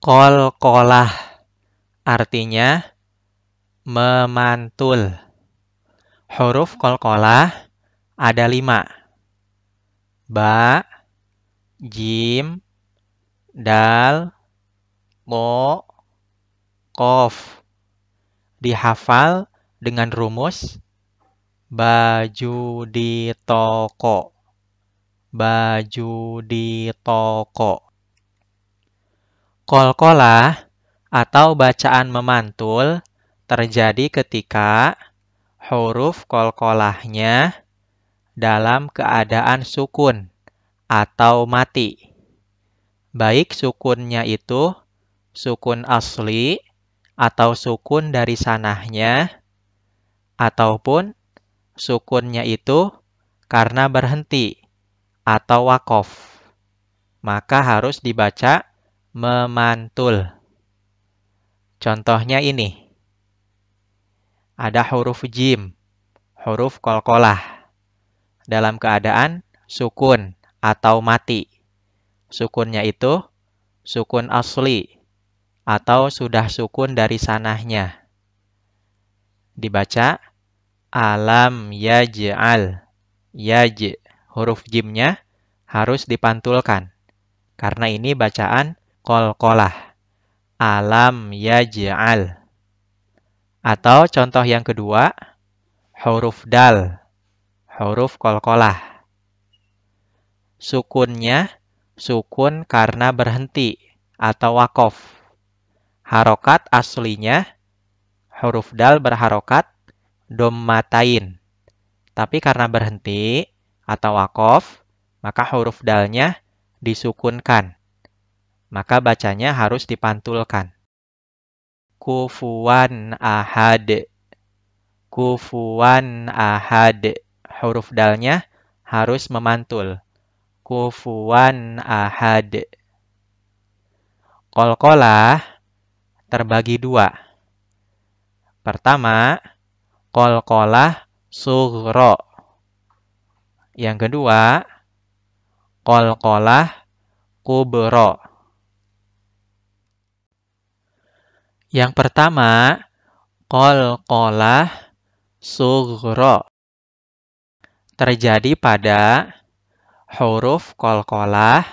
Qalqalah artinya memantul. Huruf qalqalah ada 5. Ba, jim, dal, mo, qof. Dihafal dengan rumus baju di toko. Baju di toko. Qalqalah atau bacaan memantul terjadi ketika huruf qalqalahnya dalam keadaan sukun atau mati. Baik sukunnya itu sukun asli atau sukun dari sanahnya, ataupun sukunnya itu karena berhenti atau wakof. Maka harus dibaca memantul. Contohnya ini. Ada huruf jim, huruf qalqalah. Dalam keadaan sukun atau mati. Sukunnya itu sukun asli atau sudah sukun dari sanahnya. Dibaca alam yaj'al. Yaj, huruf jimnya harus dipantulkan. Karena ini bacaan qalqalah. Alam yaj'al. Atau contoh yang kedua, huruf dal. Huruf qalqalah. Sukunnya sukun karena berhenti atau wakof. Harokat aslinya huruf dal berharokat dommatain. Tapi karena berhenti atau wakof, maka huruf dalnya disukunkan. Maka bacanya harus dipantulkan. Kufuwan ahad. Kufuwan ahad. Huruf dalnya harus memantul. Kufuwan ahad. Qalqalah terbagi 2. Pertama, qalqalah sughra. Yang kedua, qalqalah kubra. Yang pertama, qalqalah sughra. Terjadi pada huruf qalqalah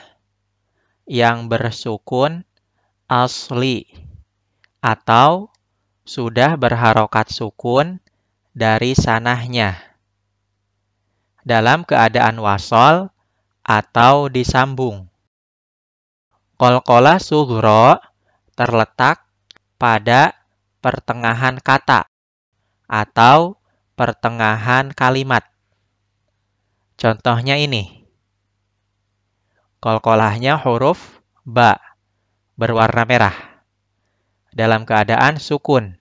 yang bersukun asli atau sudah berharokat sukun dari sanahnya dalam keadaan wasol atau disambung. Qalqalah sughra terletak pada pertengahan kata atau pertengahan kalimat. Contohnya ini. Qalqalahnya huruf ba berwarna merah dalam keadaan sukun.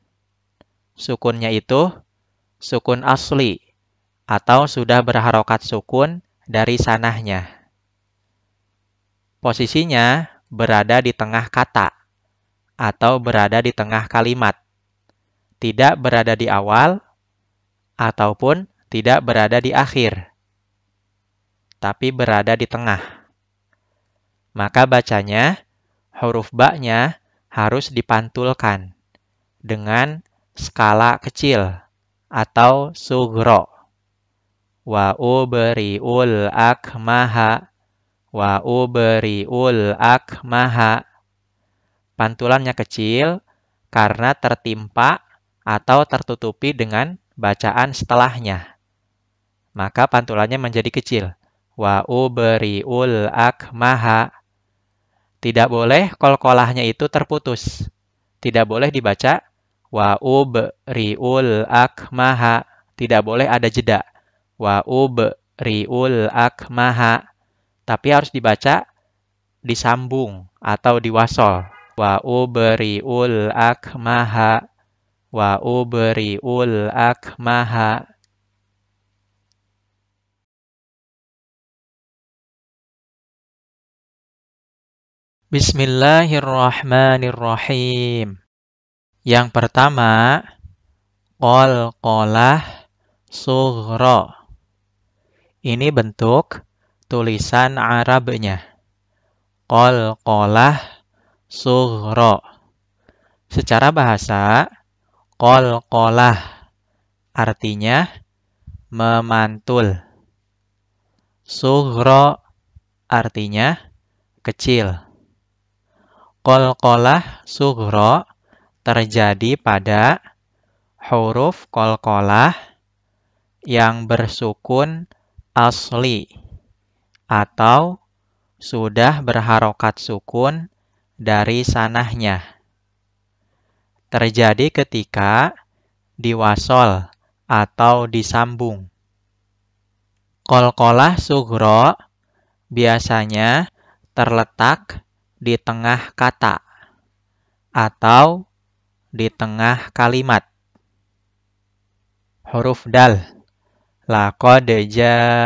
Sukunnya itu sukun asli atau sudah berharokat sukun dari sanahnya. Posisinya berada di tengah kata atau berada di tengah kalimat. Tidak berada di awal ataupun tidak berada di akhir. Tapi berada di tengah. Maka bacanya huruf ba-nya harus dipantulkan dengan skala kecil atau sughra. Wa ubri'ul akmaha. Wa ubri'ul akmaha. Pantulannya kecil karena tertimpa atau tertutupi dengan bacaan setelahnya. Maka pantulannya menjadi kecil. Wa ubri'ul akmaha. Tidak boleh qalqalahnya itu terputus. Tidak boleh dibaca wa ubri'ul akmaha. Tidak boleh ada jeda. Wa ubri'ul akmaha. Tapi harus dibaca disambung atau diwasol. Wa ubri'ul akmaha. Wa ubri'ul akmaha. Bismillahirrahmanirrahim. Yang pertama, qalqalah sughra. Ini bentuk tulisan Arabnya. Qalqalah sughra. Secara bahasa, qalqalah artinya memantul. Sughra artinya kecil. Qalqalah sughra terjadi pada huruf qalqalah yang bersukun asli atau sudah berharokat sukun dari sanahnya. Terjadi ketika diwasol atau disambung. Qalqalah sughra biasanya terletak di tengah kata atau di tengah kalimat. Huruf dal. Laqad ja'akum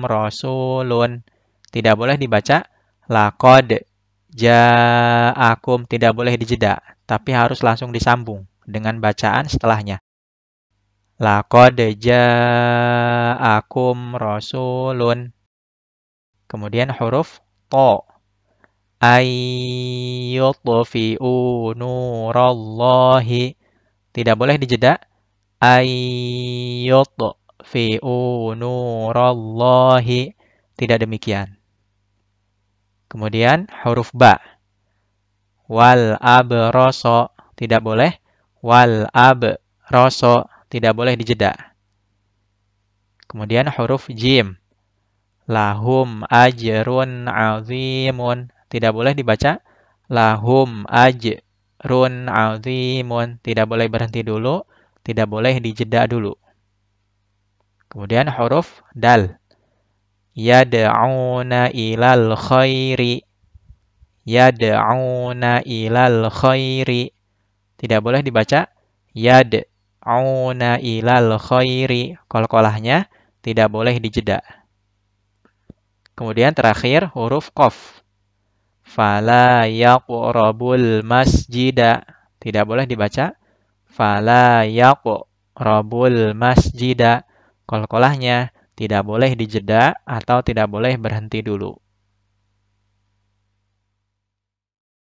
rasulun. Tidak boleh dibaca laqad ja'akum, tidak boleh dijeda, tapi harus langsung disambung dengan bacaan setelahnya. Laqad ja'akum rasulun. Kemudian huruf to. Ayyutfi'u nurallahi. Tidak boleh dijeda. Ayyutfi'u nurallahi. Tidak demikian. Kemudian huruf ba. Wal abraso. Tidak boleh. Wal abraso. Tidak boleh dijeda. Kemudian huruf jim. Lahum ajrun azimun. Tidak boleh dibaca lahum ajrun azimun. Tidak boleh berhenti dulu. Tidak boleh dijeda dulu. Kemudian huruf dal. Yad'una ilal khairi. Yad'una ilal khairi. Tidak boleh dibaca yad'una ilal khairi. Qalqalahnya tidak boleh dijeda. Kemudian terakhir huruf qaf. Fala yaqrabul masjida. Tidak boleh dibaca fala yaqrabul masjida. Qalqalahnya tidak boleh dijeda atau tidak boleh berhenti dulu.